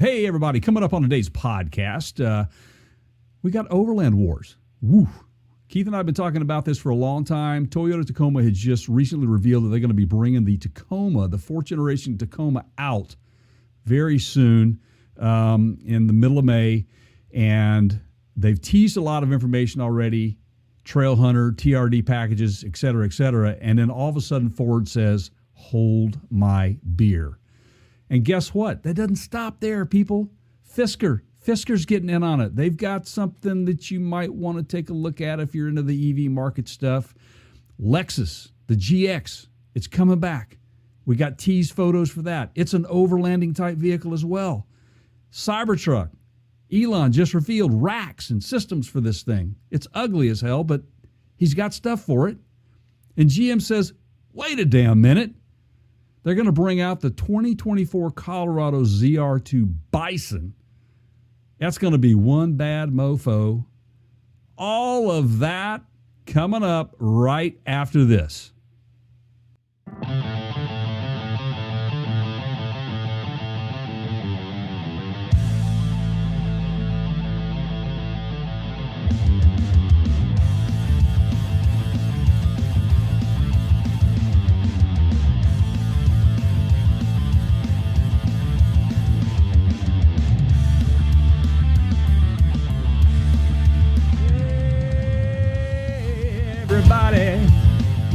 Hey, everybody, coming up on today's podcast, we got Overland Wars. Woo. Keith and I have been talking about this for a long time. Toyota Tacoma had just recently revealed that they're going to be bringing the Tacoma, the fourth generation Tacoma, out very soon in the middle of May. And they've teased a lot of information already, Trail Hunter, TRD packages, et cetera, et cetera. And then all of a sudden Ford says, hold my beer. And guess what? That doesn't stop there, people. Fisker's getting in on it. They've got something that you might want to take a look at if you're into the EV market stuff. Lexus, the GX, it's coming back. We got teased photos for that. It's an overlanding type vehicle as well. Cybertruck, Elon just revealed racks and systems for this thing. It's ugly as hell, but he's got stuff for it. And GM says, wait a damn minute. They're going to bring out the 2024 Colorado ZR2 Bison. That's going to be one bad mofo. All of that coming up right after this.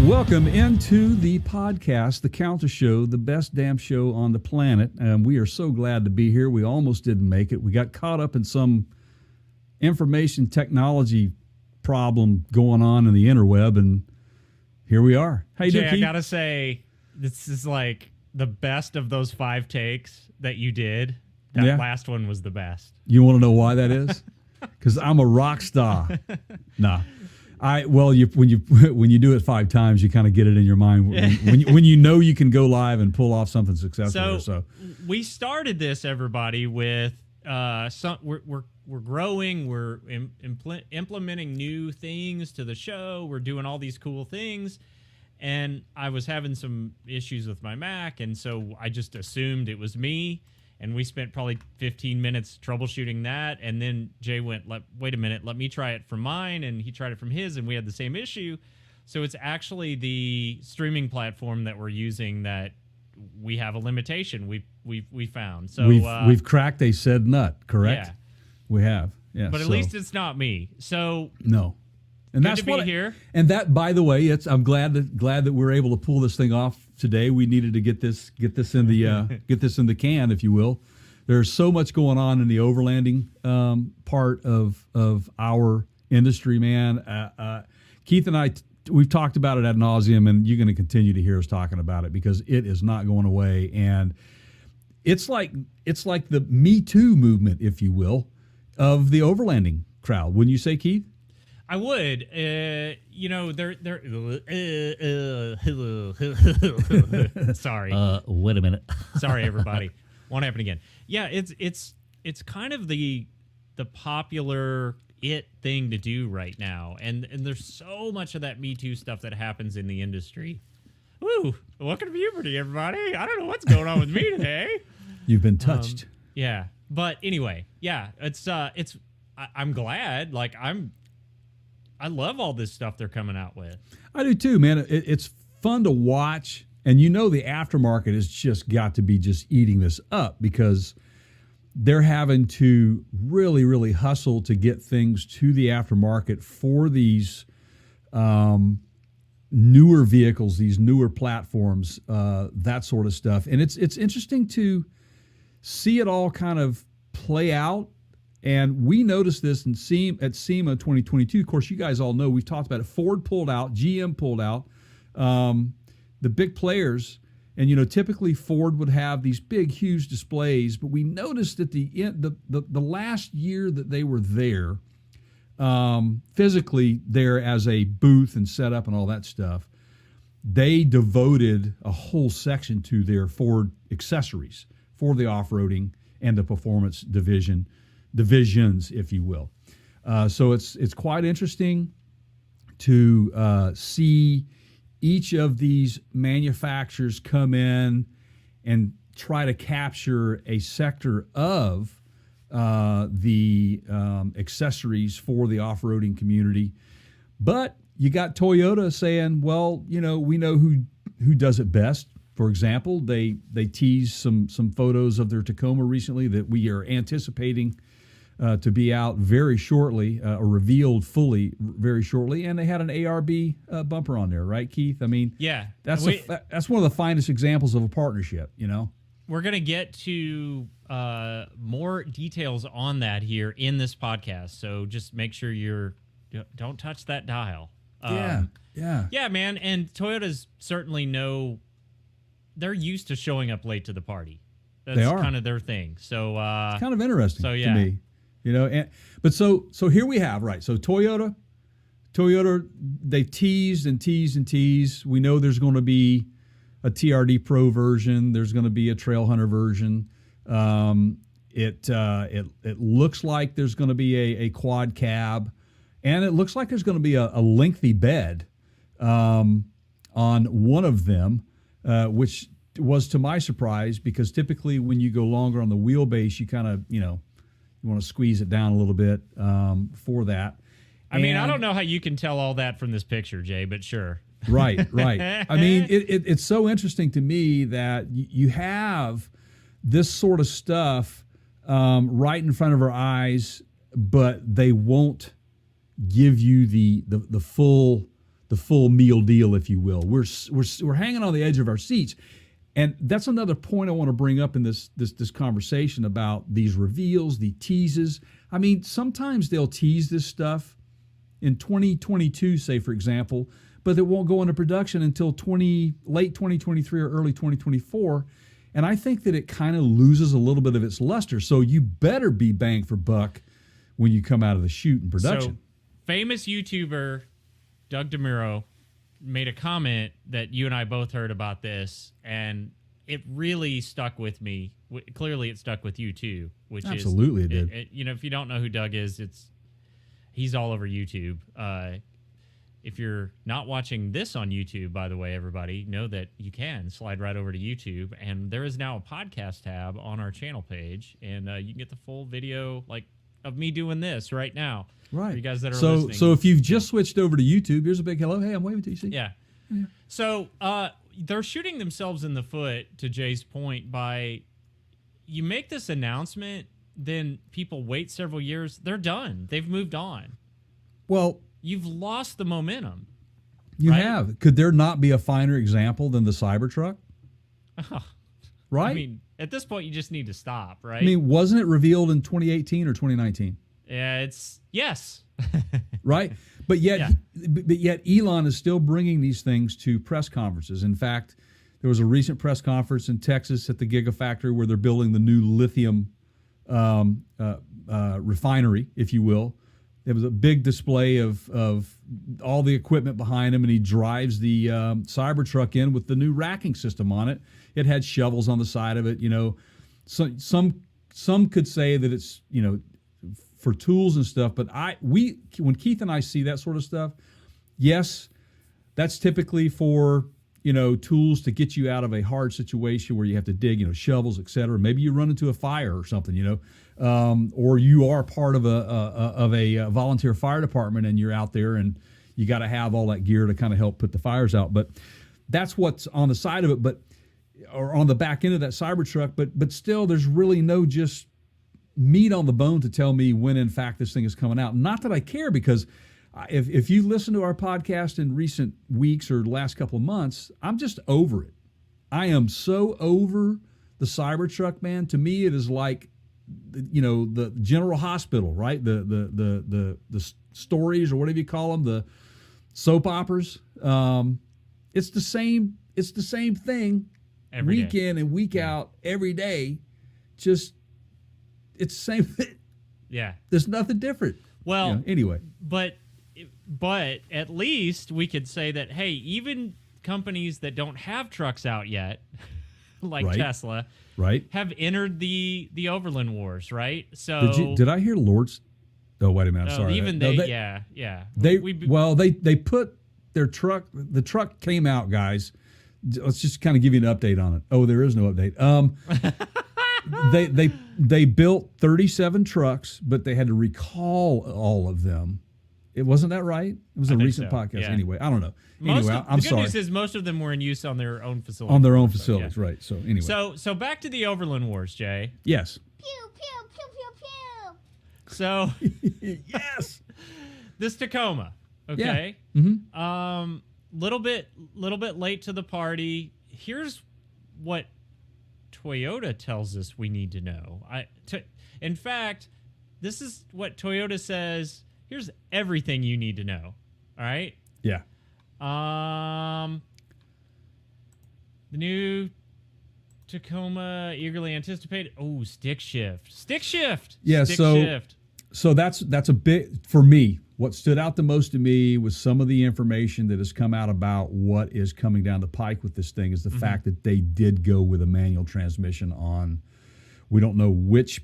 Welcome into the podcast, the Counter Show, the best damn show on the planet. We are so glad to be here. We almost didn't make it. We got caught up in some information technology problem going on in the interweb, and here we are. How you doing, Keith? I gotta say, this is like the best of those 5 takes that you did. That last one was the best. You want to know why that is? Because I'm a rock star. Nah. When you do it 5 times, you kind of get it in your mind when you know you can go live and pull off something successful. So we started this, everybody, with we're growing, we're implementing new things to the show, we're doing all these cool things, and I was having some issues with my Mac, and so I just assumed it was me. And we spent probably 15 minutes troubleshooting that. And then Jay went, wait a minute, let me try it from mine. And he tried it from his, and we had the same issue. So it's actually the streaming platform that we're using that we have a limitation we found. So we've cracked a said nut, correct? Yeah. We have. Yeah. But at least it's not me. So no. And good that's to be here. And that, by the way, I'm glad that we're able to pull this thing off today. We needed to get this in the can, if you will. There's so much going on in the overlanding part of our industry, man. Keith and I, we've talked about it ad nauseum, and you're going to continue to hear us talking about it because it is not going away. And it's like the Me Too movement, if you will, of the overlanding crowd. Wouldn't you say, Keith? I would, sorry. Wait a minute. Sorry, everybody. Won't happen again. Yeah, it's kind of the popular thing to do right now, and there's so much of that Me Too stuff that happens in the industry. Woo! Welcome to puberty, everybody. I don't know what's going on with me today. You've been touched. Yeah, but anyway, yeah, I'm glad. I love all this stuff they're coming out with. I do too, man. It's fun to watch, and the aftermarket has just got to be just eating this up because they're having to really, really hustle to get things to the aftermarket for these newer vehicles, these newer platforms, that sort of stuff. And it's interesting to see it all kind of play out. And we noticed this at SEMA 2022. Of course, you guys all know, we've talked about it. Ford pulled out, GM pulled out, the big players. And, typically Ford would have these big, huge displays. But we noticed that the last year that they were there, physically there as a booth and setup and all that stuff, they devoted a whole section to their Ford accessories for the off-roading and the performance divisions, if you will. So it's quite interesting to see each of these manufacturers come in and try to capture a sector of the accessories for the off-roading community. But you got Toyota saying, well, we know who does it best. For example, they teased some photos of their Tacoma recently that we are anticipating to be out very shortly, or revealed fully very shortly, and they had an ARB bumper on there, right, Keith? I mean, yeah, that's one of the finest examples of a partnership. We're gonna get to more details on that here in this podcast, so just make sure don't touch that dial. Yeah, man. And Toyota's certainly they're used to showing up late to the party. That's kind of their thing. So it's kind of interesting to me, but so here we have, right. So Toyota, they teased and teased and teased. We know there's going to be a TRD Pro version. There's going to be a Trail Hunter version. It looks like there's going to be a quad cab. And it looks like there's going to be a lengthy bed on one of them, which was to my surprise, because typically when you go longer on the wheelbase, you kind of, you want to squeeze it down a little bit for that. I mean, I don't know how you can tell all that from this picture, Jay, but sure. Right. I mean, it's so interesting to me that you have this sort of stuff right in front of our eyes, but they won't give you the full meal deal, if you will. We're hanging on the edge of our seats, and that's another point I want to bring up in this conversation about these reveals, the teases. I mean, sometimes they'll tease this stuff in 2022, say for example, but it won't go into production until late 2023 or early 2024. And I think that it kind of loses a little bit of its luster. So you better be bang for buck when you come out of the chute in production. So, famous YouTuber Doug DeMuro made a comment that you and I both heard about this, and it really stuck with me. Clearly, it stuck with you too. Which absolutely it did. If you don't know who Doug is, he's all over YouTube. If you're not watching this on YouTube, by the way, everybody, know that you can slide right over to YouTube, and there is now a podcast tab on our channel page, and you can get the full video of me doing this right now. Right. For you guys that are listening. So if you've just switched over to YouTube, here's a big hello. Hey, I'm waving to you. See? Yeah. So they're shooting themselves in the foot, to Jay's point, by you make this announcement, then people wait several years. They're done. They've moved on. Well, you've lost the momentum. You have. Could there not be a finer example than the Cybertruck? Right? I mean, at this point, you just need to stop, right? I mean, wasn't it revealed in 2018 or 2019? Yeah, yes. Right? But yet Elon is still bringing these things to press conferences. In fact, there was a recent press conference in Texas at the Gigafactory where they're building the new lithium refinery, if you will. There was a big display of all the equipment behind him, and he drives the Cybertruck in with the new racking system on it. It had shovels on the side of it. So, some could say that it's for tools and stuff. But when Keith and I see that sort of stuff, yes, that's typically for tools to get you out of a hard situation where you have to dig, shovels, et cetera. Maybe you run into a fire or something, or you are part of a volunteer fire department and you're out there and you got to have all that gear to kind of help put the fires out. But that's what's on the side of it, or on the back end of that Cybertruck. But still, there's really no just meat on the bone to tell me when, in fact, this thing is coming out. Not that I care, because if you listen to our podcast in recent weeks or the last couple of months, I'm just over it. I am so over the Cybertruck, man. To me, it is like, the General Hospital, right? The stories, or whatever you call them, the soap operas. It's the same thing every week day. In and week out, every day. Just it's the same thing. Yeah, there's nothing different. Well, anyway, but at least we could say that, hey, even companies that don't have trucks out yet, like Tesla, have entered the Overland wars, right? So did I hear Lord's? Oh, wait a minute. I'm sorry. Even They put their truck. The truck came out, guys. let's just kind of give you an update on it. Oh, there is no update. They built 37 trucks, but they had to recall all of them. It wasn't that right? It was a recent podcast. Yeah. Anyway, I don't know. The I'm good sorry. news is most of them were in use on their own facilities. On their own facilities, right. So anyway. So back to the Overland Wars, Jay. Yes. Pew, pew, pew, pew, pew. So Yes. this Tacoma, okay? Yeah. Mm-hmm. Little bit late to the party. Here's what Toyota tells us we need to know. In fact, this is what Toyota says. Here's everything you need to know. All right? Yeah. The new Tacoma eagerly anticipated. Oh, stick shift. Stick shift. Yeah, Stick so shift. So that's a bit for me. What stood out the most to me was some of the information that has come out about what is coming down the pike with this thing is the fact that they did go with a manual transmission on. We don't know which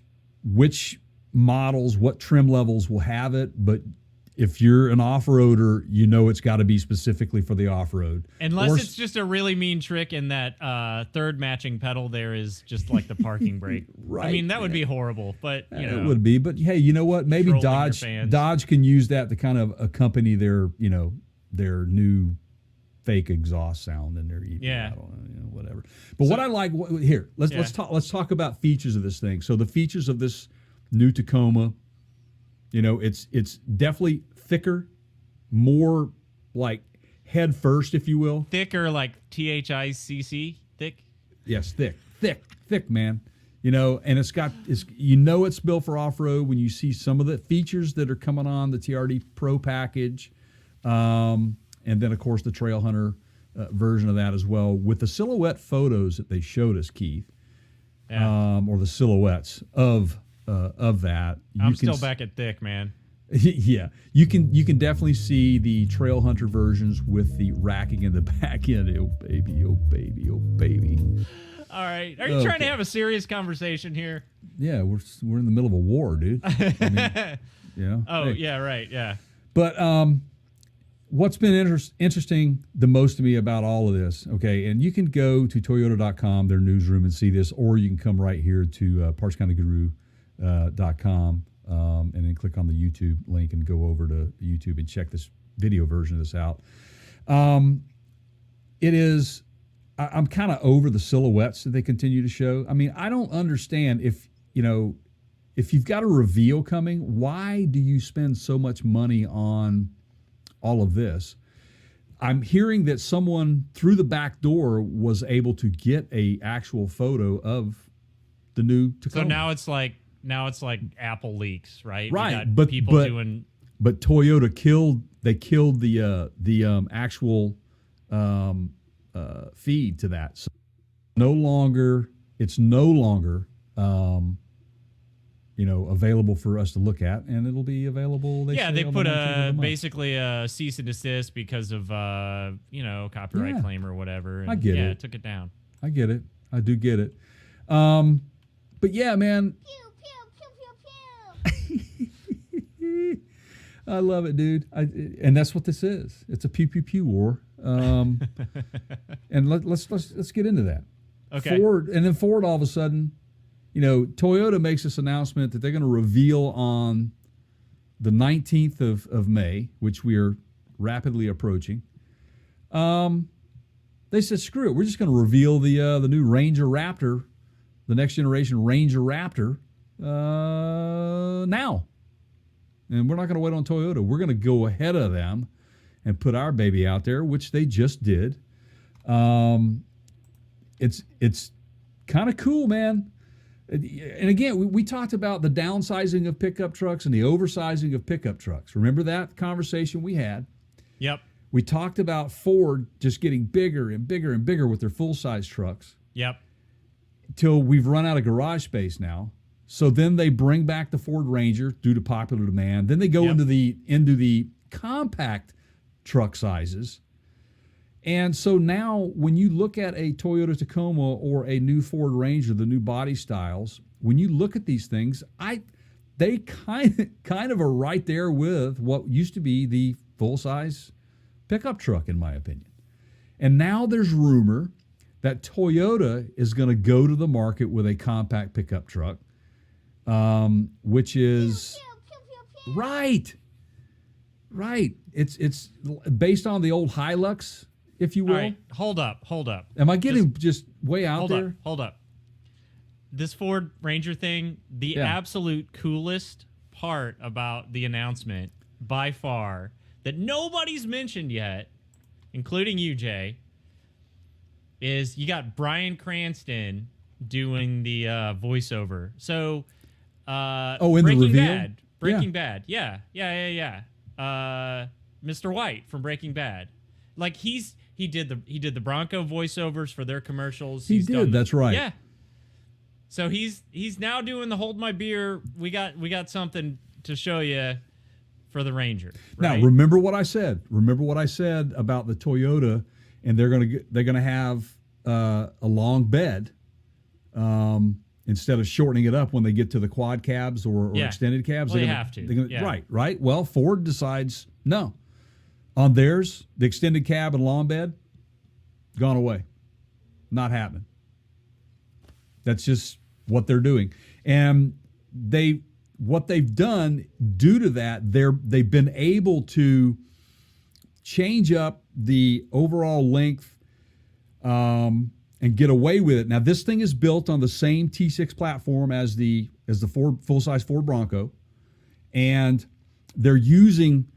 models, what trim levels will have it, but if you're an off-roader, you know it's got to be specifically for the off-road. Unless it's just a really mean trick and that third matching pedal there is just like the parking brake. Right. I mean, that would be horrible, but, you know. It would be, but hey, you know what? Maybe Trolling your Dodge fans. can use that to kind of accompany their new fake exhaust sound in their EV. Yeah. I don't know, whatever. But what I like here, let's talk about features of this thing. So the features of this new Tacoma, it's definitely thicker, more like head first, if you will. Thicker, like THICC, thick. Yes, thick, man. And it's it's built for off-road when you see some of the features that are coming on the TRD Pro package. And then, of course, the Trail Hunter version of that as well, with the silhouette photos that they showed us, Keith, or the silhouettes of that. I'm still back at thick, man. Yeah, you can definitely see the Trail Hunter versions with the racking in the back end. Oh baby, oh baby, oh baby. All right, are you trying to have a serious conversation here? Yeah, we're in the middle of a war, dude. I mean, Oh hey. yeah, right, yeah. But what's been interesting the most to me about all of this, okay, and you can go to Toyota.com, their newsroom, and see this, or you can come right here to PartsCounterGuru.com and then click on the YouTube link and go over to YouTube and check this video version of this out. It is, I'm kind of over the silhouettes that they continue to show. I mean, I don't understand if you've got a reveal coming, why do you spend so much money on all of this? I'm hearing that someone through the back door was able to get a actual photo of the new Tacoma. So now it's like Apple leaks, right? Right, We got but doing. But Toyota killed the actual feed to that. So it's no longer available for us to look at, and it'll be available. They put basically a cease and desist because of copyright claim or whatever. And I get it. It took it down. I get it. I do get it. But yeah, man. Pew, pew, pew, pew, pew. I love it, dude. And that's what this is. It's a pew pew pew war. And let's get into that. Okay. Ford all of a sudden, Toyota makes this announcement that they're going to reveal on the 19th of May, which we are rapidly approaching. They said, screw it. We're just going to reveal the new Ranger Raptor, the next generation Ranger Raptor, now. And we're not going to wait on Toyota. We're going to go ahead of them and put our baby out there, which they just did. It's kind of cool, man. And again, we talked about the downsizing of pickup trucks and the oversizing of pickup trucks. Remember that conversation we had? Yep. We talked about Ford just getting bigger and bigger and bigger with their full-size trucks. Yep. Till we've run out of garage space now. So then they bring back the Ford Ranger due to popular demand. Then they go into the compact truck sizes. And so now when you look at a Toyota Tacoma or a new Ford Ranger, the new body styles, when you look at these things, they kind of are right there with what used to be the full-size pickup truck, in my opinion. And now there's rumor that Toyota is going to go to the market with a compact pickup truck, which is right. It's based on the old Hilux, if you will. All right, hold up. Am I getting just way out there? Hold up. This Ford Ranger thing, the absolute coolest part about the announcement by far that nobody's mentioned yet, including you, Jay, is you got Bryan Cranston doing the voiceover. So, in the reveal? Breaking Bad. Yeah. Mr. White from Breaking Bad. Like he did the Bronco voiceovers for their commercials. That's right. Yeah. So he's now doing the hold my beer. We got something to show you for the Ranger. Right? Now, remember what I said. Remember what I said about the Toyota, and they're gonna have a long bed instead of shortening it up when they get to the quad cabs or extended cabs. Well, they have to. Right. Well, Ford decides no. On theirs, the extended cab and long bed gone away, not happening. That's just what they're doing, and what they've done due to that, they've been able to change up the overall length and get away with it. Now, this thing is built on the same T6 platform as the Ford full-size Ford Bronco, and they're using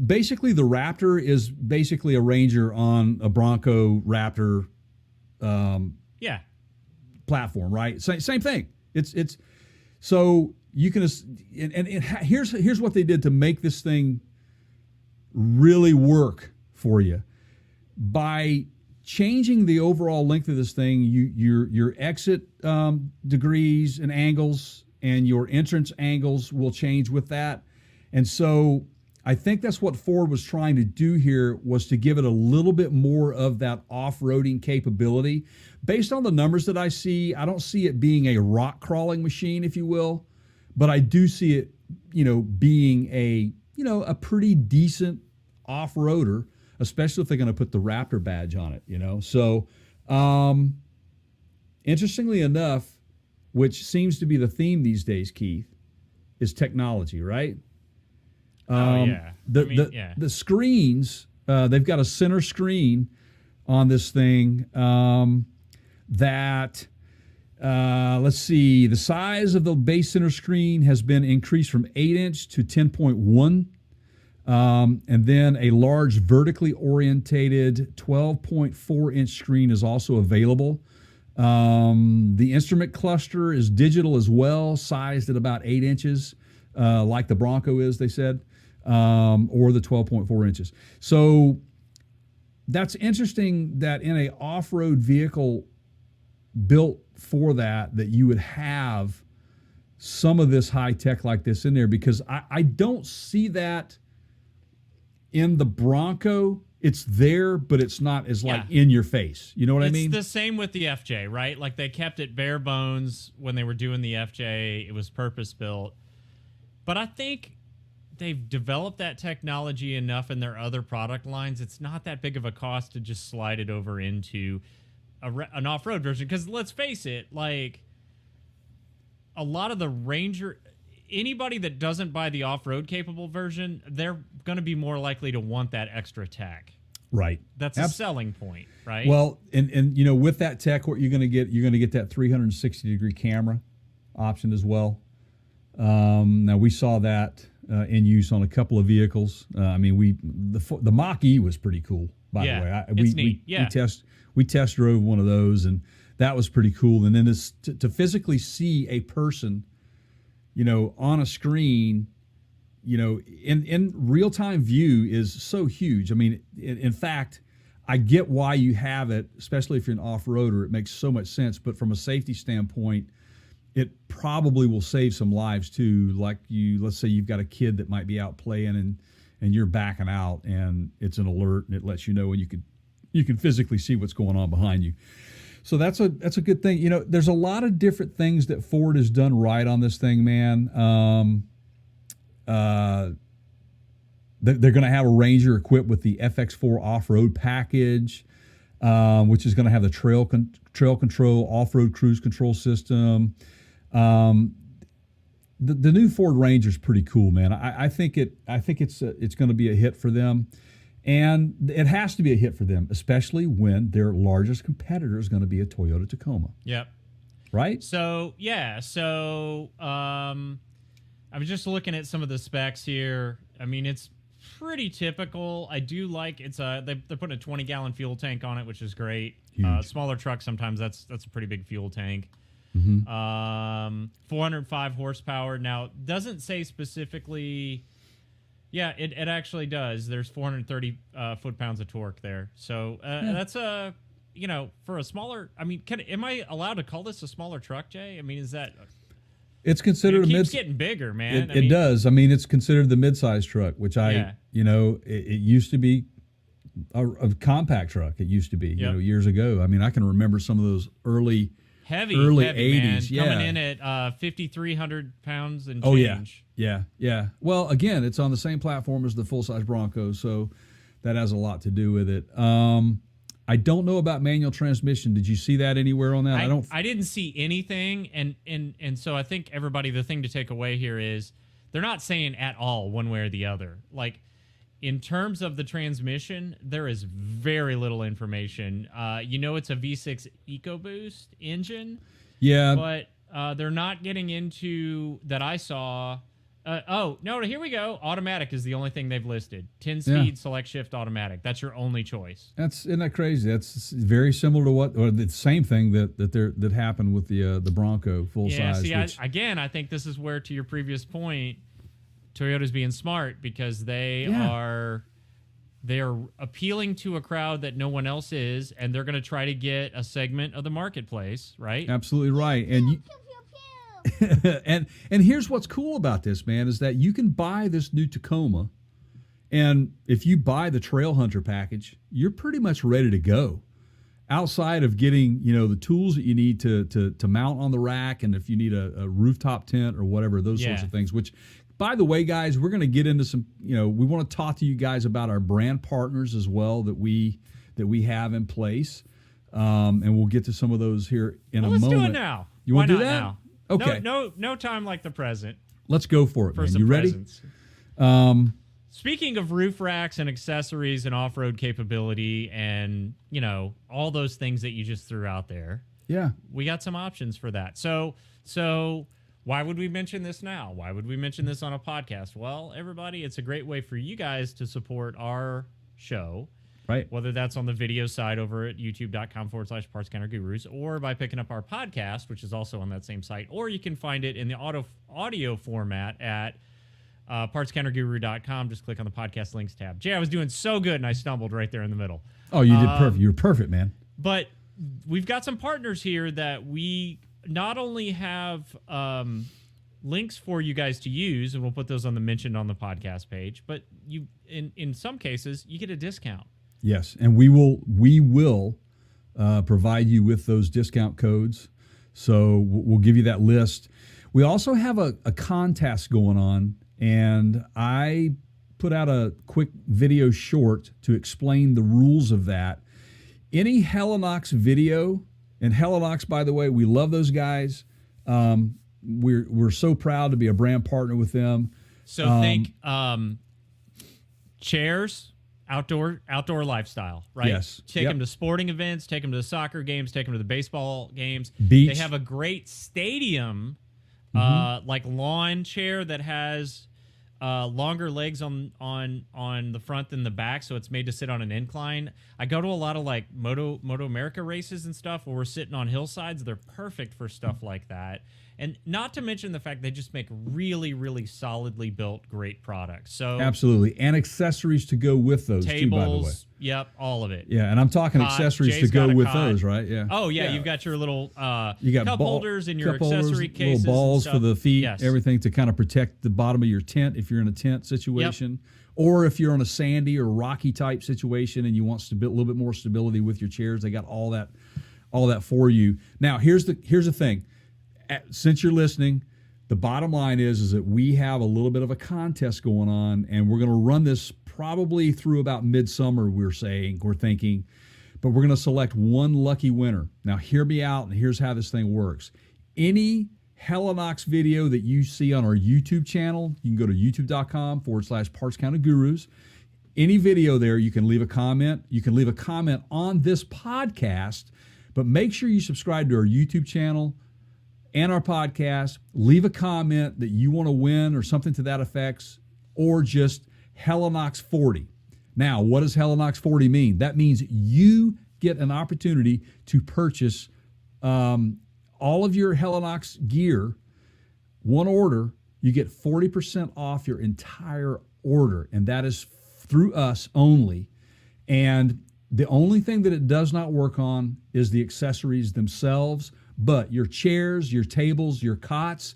basically the Raptor is basically a Ranger on a Bronco Raptor platform, right? Same thing. It's so you can and here's what they did to make this thing really work for you. By changing the overall length of this thing, your exit degrees and angles and your entrance angles will change with that. And so I think that's what Ford was trying to do here, was to give it a little bit more of that off-roading capability. Based on the numbers that I see, I don't see it being a rock crawling machine, if you will, but I do see it, being a pretty decent off-roader, especially if they're going to put the Raptor badge on it, So, interestingly enough, which seems to be the theme these days, Keith, is technology, right? The screens, they've got a center screen on this thing that, let's see, the size of the base center screen has been increased from 8-inch to 10.1. And then a large vertically orientated 12.4-inch screen is also available. The instrument cluster is digital as well, sized at about 8 inches, like the Bronco is, they said, or the 12.4 inches. So that's interesting that in a off-road vehicle built for that you would have some of this high tech like this in there, because I don't see that in the Bronco. It's there, but it's not as like in your face. You know what I mean? It's the same with the FJ, right? Like they kept it bare bones when they were doing the FJ. It was purpose built. But I think they've developed that technology enough in their other product lines. It's not that big of a cost to just slide it over into an off-road version. Because let's face it, like a lot of the Ranger, anybody that doesn't buy the off-road capable version, they're going to be more likely to want that extra tech. Right. That's a selling point, right? Well, and with that tech, what you're going to get that 360-degree camera option as well. Now we saw that in use on a couple of vehicles. The Mach-E was pretty cool, by the way. It's neat. We test drove one of those, and that was pretty cool. And then to physically see a person, on a screen, in real-time view is so huge. I mean, in fact, I get why you have it, especially if you're an off-roader. It makes so much sense. But from a safety standpoint, it probably will save some lives too. Like let's say you've got a kid that might be out playing and you're backing out, and it's an alert and it lets you know, and you can physically see what's going on behind you. So that's a good thing. There's a lot of different things that Ford has done right on this thing, man. they're going to have a Ranger equipped with the FX4 off-road package, which is going to have the trail control, off-road cruise control system. The new Ford Ranger is pretty cool, man. I think it's going to be a hit for them, and it has to be a hit for them, especially when their largest competitor is going to be a Toyota Tacoma. Yep. Right. So yeah. So I'm just looking at some of the specs here. I mean, it's pretty typical. I do like they're putting a 20-gallon fuel tank on it, which is great. Smaller trucks sometimes that's a pretty big fuel tank. 405 horsepower. Now, doesn't say specifically. Yeah, it actually does. There's 430 foot-pounds of torque there. So that's a, for a smaller. I mean, am I allowed to call this a smaller truck, Jay? I mean, is that? It's considered it a keeps getting bigger, man. It does. I mean, it's considered the mid-size truck, which it used to be a compact truck. It used to be, years ago. I mean, I can remember some of those early heavy 80s, man, coming in at 5,300 pounds and change. Oh yeah. Well, again, it's on the same platform as the full-size Bronco, so that has a lot to do with it. I don't know about manual transmission. Did you see that anywhere on that? I didn't see anything, and so I think everybody, the thing to take away here is they're not saying at all one way or the other. Like, in terms of the transmission, there is very little information. It's a V6 EcoBoost engine. Yeah. But they're not getting into, that I saw. Here we go. Automatic is the only thing they've listed. 10-speed select shift automatic. That's your only choice. Isn't that crazy? That's very similar to the same thing that happened with the Bronco full size. See, I think this is where, to your previous point, Toyota's being smart because they are appealing to a crowd that no one else is, and they're going to try to get a segment of the marketplace, right? Absolutely right. And and here's what's cool about this, man, is that you can buy this new Tacoma, and if you buy the Trail Hunter package, you're pretty much ready to go. Outside of getting, the tools that you need to mount on the rack, and if you need a rooftop tent or whatever, those sorts of things, which, by the way, guys, we're going to get into some, we want to talk to you guys about our brand partners as well that we have in place. And we'll get to some of those here in a moment. Let's do it now. You want to do that? Now? Okay. No time like the present. Let's go for it, man. You ready? Speaking of roof racks and accessories and off-road capability and, all those things that you just threw out there. Yeah. We got some options for that. So why would we mention this now? Why would we mention this on a podcast? Well, everybody, it's a great way for you guys to support our show. Right. Whether that's on the video side over at youtube.com/Parts Counter Gurus, or by picking up our podcast, which is also on that same site, or you can find it in the audio format at partscounterguru.com. Just click on the podcast links tab. Jay, I was doing so good, and I stumbled right there in the middle. Oh, you did perfect. You were perfect, man. But we've got some partners here that we not only have links for you guys to use, and we'll put those on the mentioned on the podcast page, but you, in some cases, you get a discount. Yes, and we will provide you with those discount codes. So we'll give you that list. We also have a contest going on, and I put out a quick video short to explain the rules of that. Any Helinox video, and Helinox, by the way, we love those guys. We're so proud to be a brand partner with them. So think chairs. Outdoor lifestyle, right? Yes. Take them to sporting events, take them to the soccer games, take them to the baseball games. Beach. They have a great stadium, like lawn chair that has longer legs on the front than the back, so it's made to sit on an incline. I go to a lot of like Moto America races and stuff where we're sitting on hillsides. They're perfect for stuff like that. And not to mention the fact they just make really, really solidly built, great products. So absolutely, and accessories to go with those tables, too, by the way. Yep, all of it. Yeah, and I'm talking accessories Jay's to go with cot. those, right? Yeah. Oh yeah, you've got your little you got cup holders and your cup holders, accessory cases, little balls and for stuff. the feet, Yes. everything to kind of protect the bottom of your tent if you're in a tent situation, or if you're on a sandy or rocky type situation and you want a little bit more stability with your chairs. They got all that for you. Now here's the thing. Since you're listening, the bottom line is that we have a little bit of a contest going on, and we're going to run this probably through about midsummer, we're thinking, but we're going to select one lucky winner. Now, hear me out, and here's how this thing works. Any Helinox video that you see on our YouTube channel, you can go to youtube.com/Parts Counter Gurus. Any video there, you can leave a comment. You can leave a comment on this podcast, but make sure you subscribe to our YouTube channel and our podcast. Leave a comment that you want to win or something to that effect, or just Helinox 40. Now, what does Helinox 40 mean? That means you get an opportunity to purchase all of your Helinox gear, one order. You get 40% off your entire order, and that is through us only. And the only thing that it does not work on is the accessories themselves, but your chairs, your tables, your cots,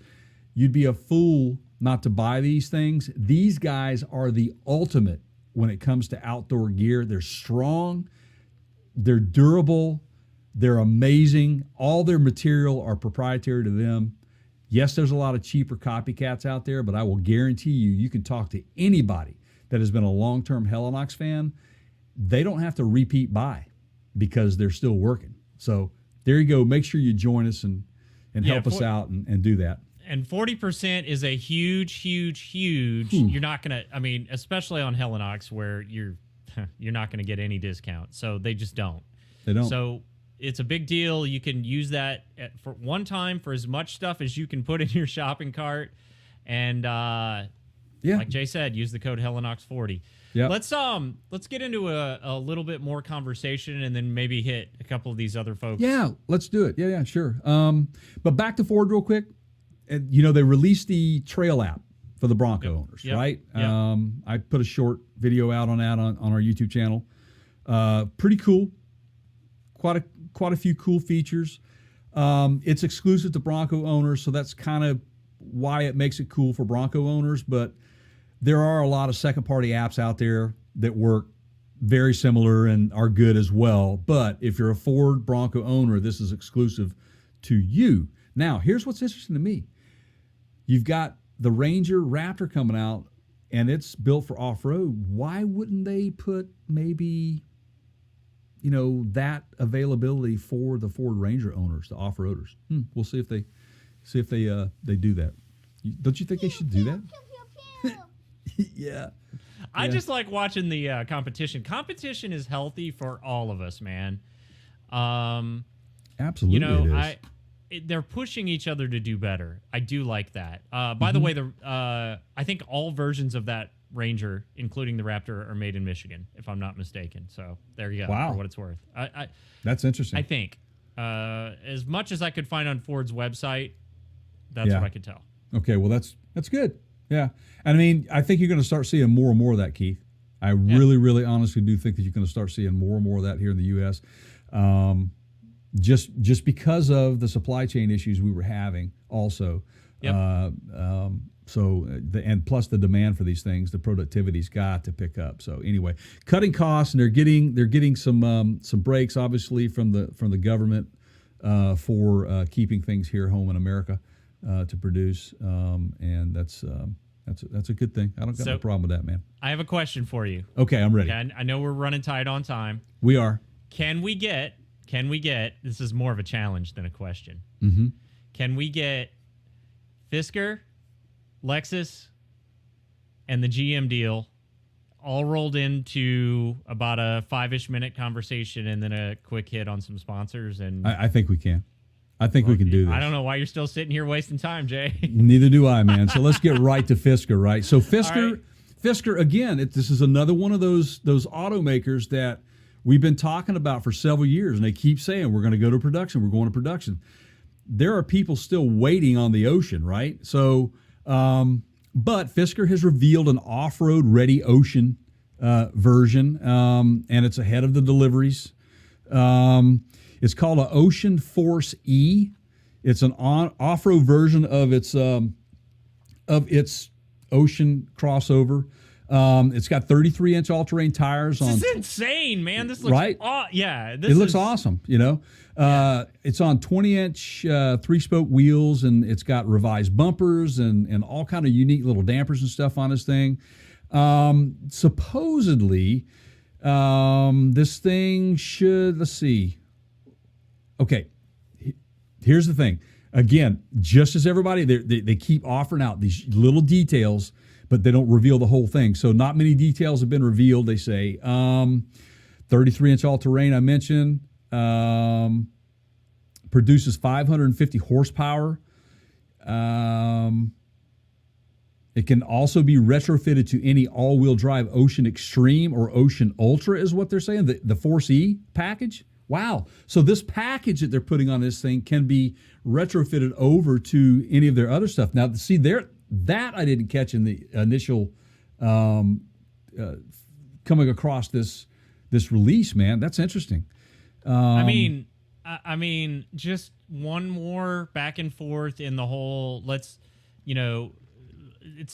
you'd be a fool not to buy these things. These guys are the ultimate when it comes to outdoor gear. They're strong, they're durable, they're amazing. All their material are proprietary to them. Yes, there's a lot of cheaper copycats out there, but I will guarantee you, you can talk to anybody that has been a long-term Helinox fan. They don't have to repeat buy because they're still working. So there you go. Make sure you join us and help us out and do that. And 40% is a huge. You're not going to, I mean, especially on Helinox where you're not going to get any discount. So they just don't. They don't. So it's a big deal. You can use that for one time for as much stuff as you can put in your shopping cart. And like Jay said, use the code Helinox40. Yeah. Let's get into a little bit more conversation and then maybe hit a couple of these other folks. Yeah, let's do it. Yeah, sure. But back to Ford real quick. You know, they released the Trail app for the Bronco owners, right? Yep. I put a short video out on that on our YouTube channel. Pretty cool. Quite a few cool features. It's exclusive to Bronco owners, so that's kind of why it makes it cool for Bronco owners. But there are a lot of second-party apps out there that work very similar and are good as well. But if you're a Ford Bronco owner, this is exclusive to you. Now, here's what's interesting to me. You've got the Ranger Raptor coming out, and it's built for off-road. Why wouldn't they put maybe, you know, that availability for the Ford Ranger owners, the off-roaders? We'll see if they do that. Don't you think they should do that? Yeah. I just like watching the competition. Competition is healthy for all of us, man. Absolutely, you know, it is. They're pushing each other to do better. I do like that. By the way, I think all versions of that Ranger, including the Raptor, are made in Michigan, if I'm not mistaken. So there you go. Wow. For what it's worth. That's interesting. I think as much as I could find on Ford's website, that's what I could tell. Okay, well that's good. Yeah, and I mean, I think you're going to start seeing more and more of that, Keith. I really, honestly do think that you're going to start seeing more and more of that here in the U.S. Just because of the supply chain issues we were having, also. Yep. And plus the demand for these things, the productivity's got to pick up. So anyway, cutting costs, and they're getting some breaks, obviously, from the government for keeping things here home in America to produce, and that's a good thing. I don't got no problem with that, man. I have a question for you. Okay, I'm ready. Okay, I know we're running tight on time. We are. Can we get, this is more of a challenge than a question. Mm-hmm. Can we get Fisker, Lexus, and the GM deal all rolled into about a 5-ish minute conversation and then a quick hit on some sponsors? And I think we can. I think we can do this. I don't know why you're still sitting here wasting time, Jay. Neither do I, man. So let's get right to Fisker, right? So Fisker again, this is another one of those automakers that we've been talking about for several years, and they keep saying we're going to go to production. We're going to production. There are people still waiting on the Ocean, right? So, but Fisker has revealed an off-road ready Ocean version, and it's ahead of the deliveries. It's called an Ocean Force E. It's an off-road version of its Ocean crossover. It's got 33-inch all-terrain tires on. This is insane, man. This looks Right? Yeah, It looks awesome, you know. It's on 20-inch 3-spoke wheels, and it's got revised bumpers and all kind of unique little dampers and stuff on this thing. Supposedly, this thing should, let's see. Okay, here's the thing. Again, just as everybody, they keep offering out these little details, but they don't reveal the whole thing. So not many details have been revealed, they say. 33-inch all-terrain, I mentioned. Produces 550 horsepower. It can also be retrofitted to any all-wheel drive Ocean Extreme or Ocean Ultra is what they're saying, the Force E package. Wow. So this package that they're putting on this thing can be retrofitted over to any of their other stuff. Now, see, that I didn't catch in the initial coming across this release, man. That's interesting. I mean, just one more back and forth in the whole, it's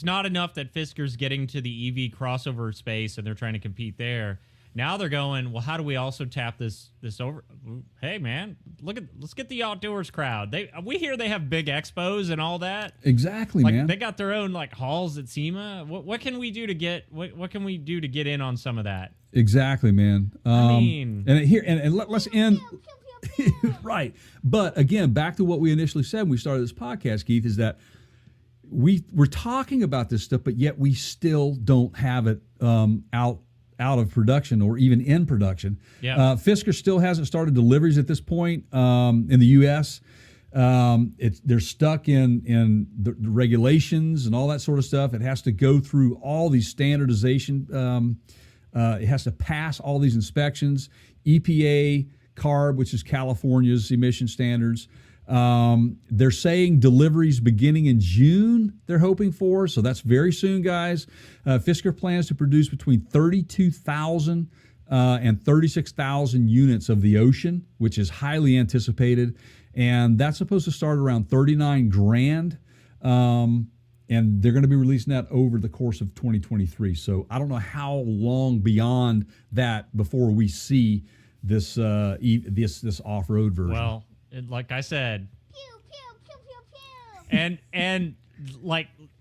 not enough that Fisker's getting to the EV crossover space and they're trying to compete there. Now they're going, well, how do we also tap this over? Hey, man, let's get the outdoors crowd. We hear they have big expos and all that. Exactly, like, man. They got their own halls at SEMA. What can we do to get what can we do to get in on some of that? Exactly, man. Let's end. Pew, pew, pew. Right. But again, back to what we initially said when we started this podcast, Keith, is that we're talking about this stuff, but yet we still don't have it out of production or even in production. Yeah. Fisker still hasn't started deliveries at this point in the U.S. They're stuck in the regulations and all that sort of stuff. It has to go through all these standardization. It has to pass all these inspections. EPA, CARB, which is California's emission standards. They're saying deliveries beginning in June, they're hoping for. So that's very soon, guys. Fisker plans to produce between 32,000 and 36,000 units of the Ocean, which is highly anticipated. And that's supposed to start around 39 grand. And they're going to be releasing that over the course of 2023. So I don't know how long beyond that before we see this this off-road version. Well, like I said, Pew, pew, pew, pew, pew. and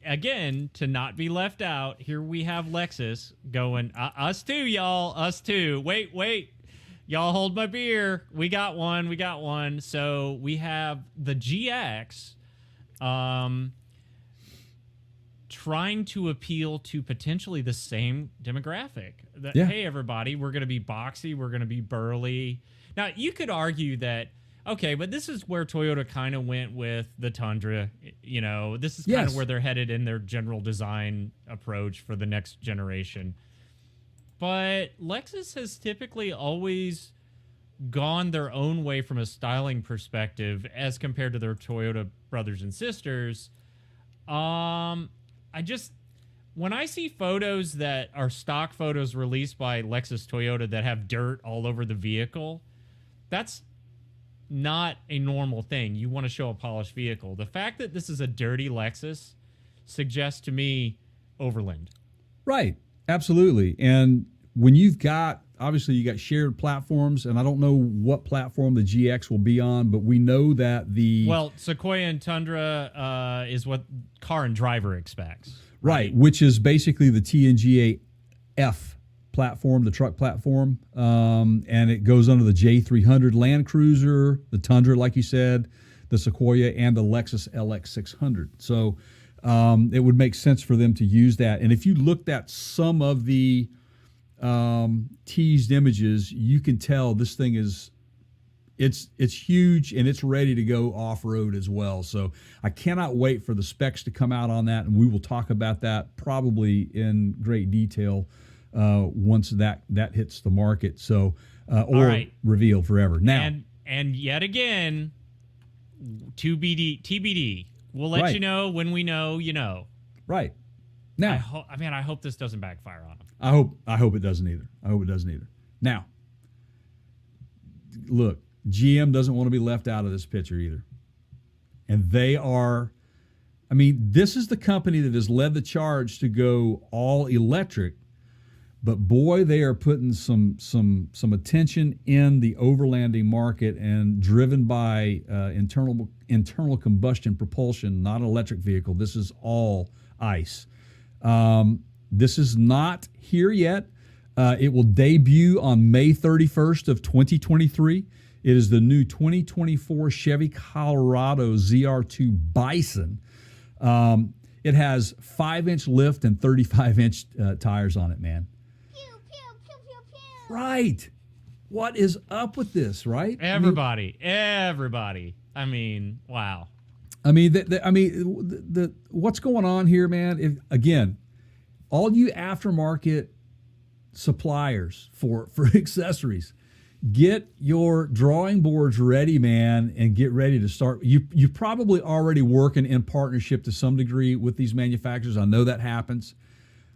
again, to not be left out, here we have Lexus going, us too, y'all, us too. Wait, y'all hold my beer. We got one. So we have the GX trying to appeal to potentially the same demographic. Hey, everybody, we're going to be boxy, we're going to be burly. Now, you could argue that, okay, but this is where Toyota kind of went with the Tundra. This is kind of where they're headed in their general design approach for the next generation. But Lexus has typically always gone their own way from a styling perspective as compared to their Toyota brothers and sisters. When I see photos that are stock photos released by Lexus Toyota that have dirt all over the vehicle, that's not a normal thing. You want to show a polished vehicle. The fact that this is a dirty Lexus suggests to me Overland. Right. Absolutely. And when obviously you got shared platforms, and I don't know what platform the GX will be on, but we know that Sequoia and Tundra is what car and driver expects. Right, which is basically the TNGA F platform, the truck platform, and it goes under the J300 Land Cruiser, the Tundra, like you said, the Sequoia, and the Lexus LX600. So it would make sense for them to use that. And if you looked at some of the teased images, you can tell this thing it's huge and it's ready to go off-road as well. So I cannot wait for the specs to come out on that, and we will talk about that probably in great detail once that hits the market. So revealed forever. Now and yet again, TBD. We'll let you know when we know. Right. Now, I hope this doesn't backfire on them. I hope it doesn't either. Now, look, GM doesn't want to be left out of this picture either. And they are I mean, this is the company that has led the charge to go all electric. But boy, they are putting some attention in the overlanding market, and driven by internal combustion propulsion, not an electric vehicle. This is all ICE. This is not here yet. It will debut on May 31st of 2023. It is the new 2024 Chevy Colorado ZR2 Bison. It has 5-inch lift and 35-inch tires on it, man. Pew, pew, pew, pew, pew. Right. What is up with this, right? Everybody. I mean, wow. I mean, what's going on here, man? Again, all you aftermarket suppliers for accessories, get your drawing boards ready, man, and get ready to start. You probably already working in partnership to some degree with these manufacturers. I know that happens,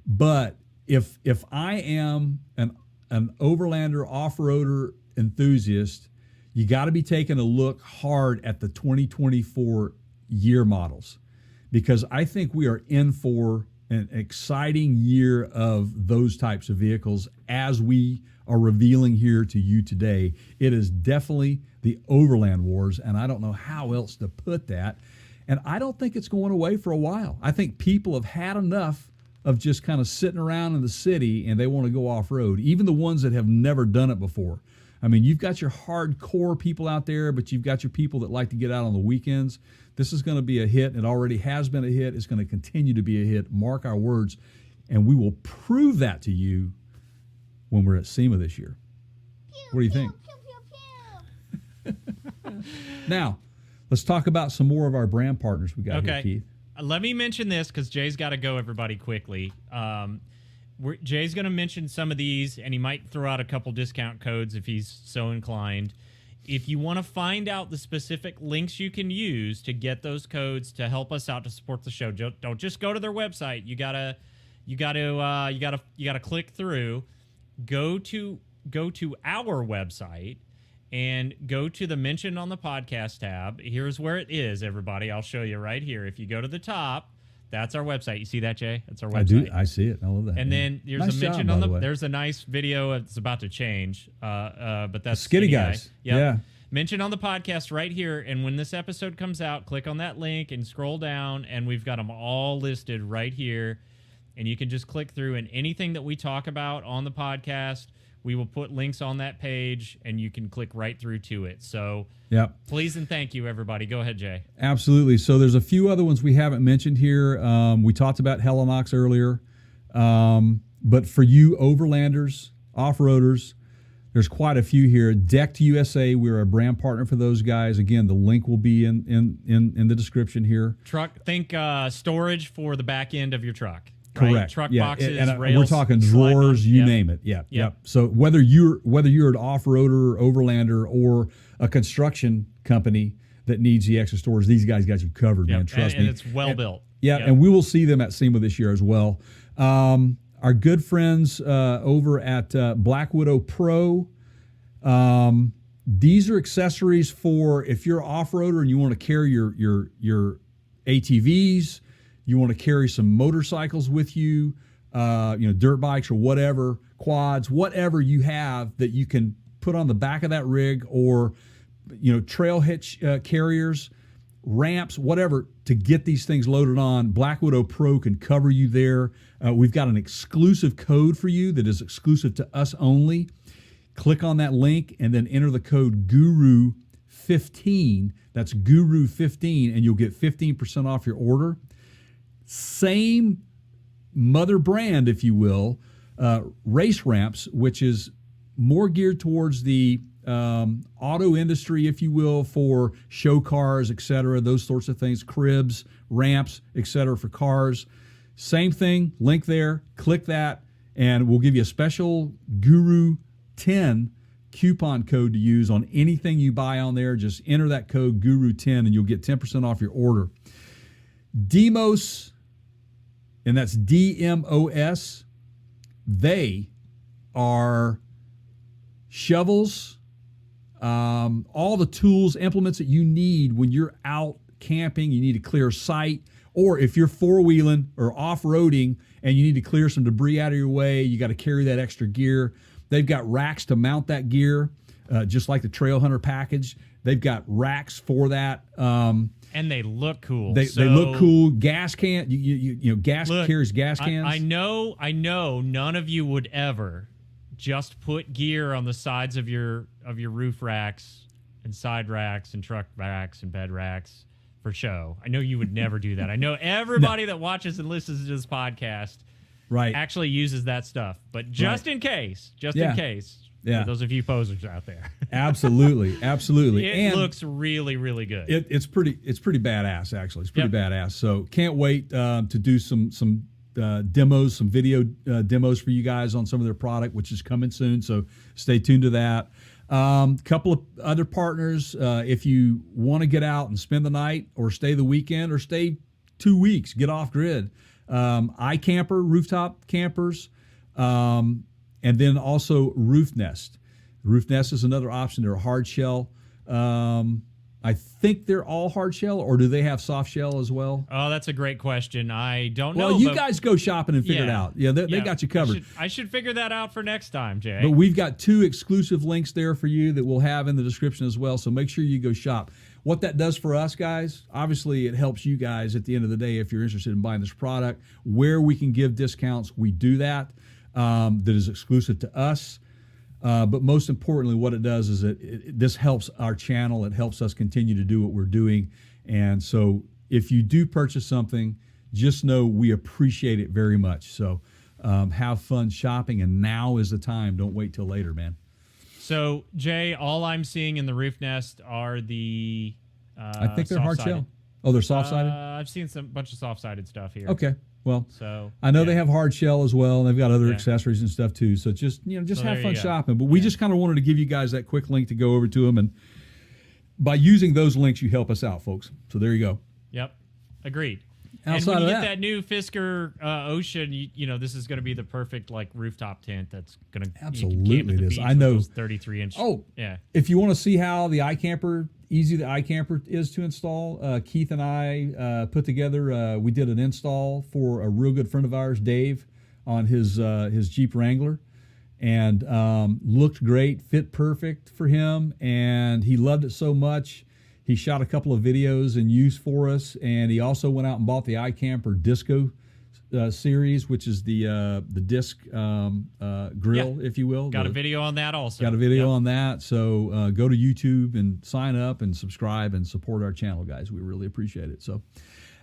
but if I am an overlander off-roader enthusiast, you got to be taking a look hard at the 2024 year models, because I think we are in for an exciting year of those types of vehicles as we are revealing here to you today. It is definitely the Overland Wars, and I don't know how else to put that. And I don't think it's going away for a while. I think people have had enough of just kind of sitting around in the city, and they want to go off-road, even the ones that have never done it before. I mean, you've got your hardcore people out there, but you've got your people that like to get out on the weekends. This is going to be a hit. It already has been a hit. It's going to continue to be a hit. Mark our words. And we will prove that to you when we're at SEMA this year. What do you think? Pew, pew, pew. Now, let's talk about some more of our brand partners we got here, Keith. Let me mention this because Jay's got to go, everybody, quickly. Jay's going to mention some of these, and he might throw out a couple discount codes if he's so inclined. If you want to find out the specific links you can use to get those codes to help us out to support the show, don't just go to their website. You gotta click through. Go to our website and go to the mention on the podcast tab. Here's where it is, everybody. I'll show you right here. If you go to the top, that's our website. You see that, Jay? That's our website. I do. I see it. I love that. And then there's nice a mention job, on by the way. there's a nice video. It's about to change. But that's Skinny Guy. Guys. Yep. Yeah. Mention on the podcast right here. And when this episode comes out, click on that link and scroll down. And we've got them all listed right here. And you can just click through, and anything that we talk about on the podcast, we will put links on that page, and you can click right through to it. So Yep. please and thank you, everybody. Go ahead, Jay. Absolutely. So there's a few other ones we haven't mentioned here. We talked about Helinox earlier. But for you overlanders, off-roaders, there's quite a few here. Decked USA, we're a brand partner for those guys. Again, the link will be in the description here. Think storage for the back end of your truck. Correct. Right? Truck Yeah. boxes, and rails. we're talking sliding on. drawers, you Yep. name it. Yeah. Yep. So whether you're an off-roader, overlander, or a construction company that needs the extra storage, these guys got you covered, Yep. man. Trust me. And it's well built. Yeah, Yep. and we will see them at SEMA this year as well. Our good friends over at Black Widow Pro. These are accessories for if you're off-roader and you want to carry your ATVs. You want to carry some motorcycles with you, dirt bikes or whatever, quads, whatever you have that you can put on the back of that rig, or, trail hitch carriers, ramps, whatever, to get these things loaded on. Black Widow Pro can cover you there. We've got an exclusive code for you that is exclusive to us only. Click on that link and then enter the code GURU15. That's GURU15, and you'll get 15% off your order. Same mother brand, if you will, race ramps, which is more geared towards the auto industry, if you will, for show cars, etc., those sorts of things, cribs, ramps, etc., for cars. Same thing, link there, click that, and we'll give you a special Guru 10 coupon code to use on anything you buy on there. Just enter that code Guru 10 and you'll get 10% off your order. Demos, and that's DMOS. They are shovels, all the tools, implements that you need when you're out camping. You need to clear a site, Or if you're four-wheeling or off-roading and you need to clear some debris out of your way, you got to carry that extra gear. They've got racks to mount that gear, just like the Trail Hunter package. They've got racks for that. And they look cool. They look cool. Gas can, gas Look, carries gas cans. I know none of you would ever just put gear on the sides of your roof racks and side racks and truck racks and bed racks for show. I know you would never do that. I know everybody that watches and listens to this podcast actually uses that stuff. But just in case, in case. Yeah. For those of you posers out there. Absolutely. It looks really, really good. It's pretty badass, actually. It's pretty badass. So can't wait to do some demos, some video demos for you guys on some of their product, which is coming soon. So stay tuned to that. Couple of other partners. If you want to get out and spend the night or stay the weekend or stay 2 weeks, get off grid. iCamper, rooftop campers. And then also Roof Nest. Roof Nest is another option. They're a hard shell. I think they're all hard shell, or do they have soft shell as well? Oh, that's a great question. I don't know. Well, you guys go shopping and figure it out. Yeah, they got you covered. I should figure that out for next time, Jay. But we've got 2 exclusive links there for you that we'll have in the description as well, so make sure you go shop. What that does for us, guys, obviously it helps you guys at the end of the day if you're interested in buying this product. Where we can give discounts, we do that. That is exclusive to us. But most importantly, what it does is this helps our channel. It helps us continue to do what we're doing. And so if you do purchase something, just know we appreciate it very much. So have fun shopping, and now is the time. Don't wait till later, man. So, Jay, all I'm seeing in the Roof Nest are the I think they're hard shell. Oh, they're soft-sided? I've seen bunch of soft-sided stuff here. Okay. Well, so I know they have hard shell as well, and they've got other accessories and stuff too. So just have fun shopping. But we just kind of wanted to give you guys that quick link to go over to them, and by using those links, you help us out, folks. So there you go. Yep, agreed. Outside and when of you get that new Fisker Ocean, you know this is going to be the perfect rooftop tent. That's going to absolutely it is. I know 33-inch. Oh yeah. If you want to see how the easy the iCamper is to install, Keith and I put together. We did an install for a real good friend of ours, Dave, on his Jeep Wrangler, and looked great, fit perfect for him, and he loved it so much. He shot a couple of videos and used for us, and he also went out and bought the iCamper Disco series, which is the disc grill, if you will. Got a video on that also. Got a video on that. So go to YouTube and sign up and subscribe and support our channel, guys. We really appreciate it. So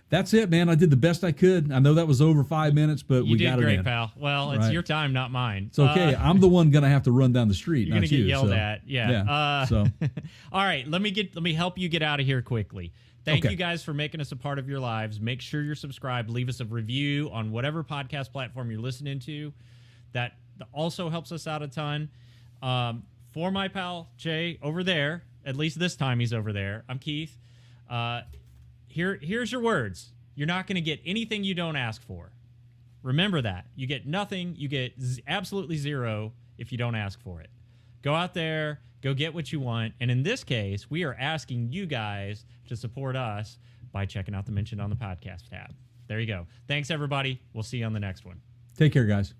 that's it, man. I did the best I could. I know that was over 5 minutes, but we got it in. You did great, pal. Well, it's your time, not mine. It's okay. I'm the one going to have to run down the street, You're going to get yelled so. at. Yeah. So all right, let me help you get out of here quickly. Thank you guys for making us a part of your lives. Make sure you're subscribed. Leave us a review on whatever podcast platform you're listening to. That also helps us out a ton. For my pal Jay over there, at least this time he's over there, I'm Keith. Here's your words. You're not going to get anything you don't ask for. Remember that. You get nothing. You get absolutely zero if you don't ask for it. Go out there. Go get what you want. And in this case, we are asking you guys to support us by checking out the mentioned on the podcast tab. There you go. Thanks, everybody. We'll see you on the next one. take care, guys.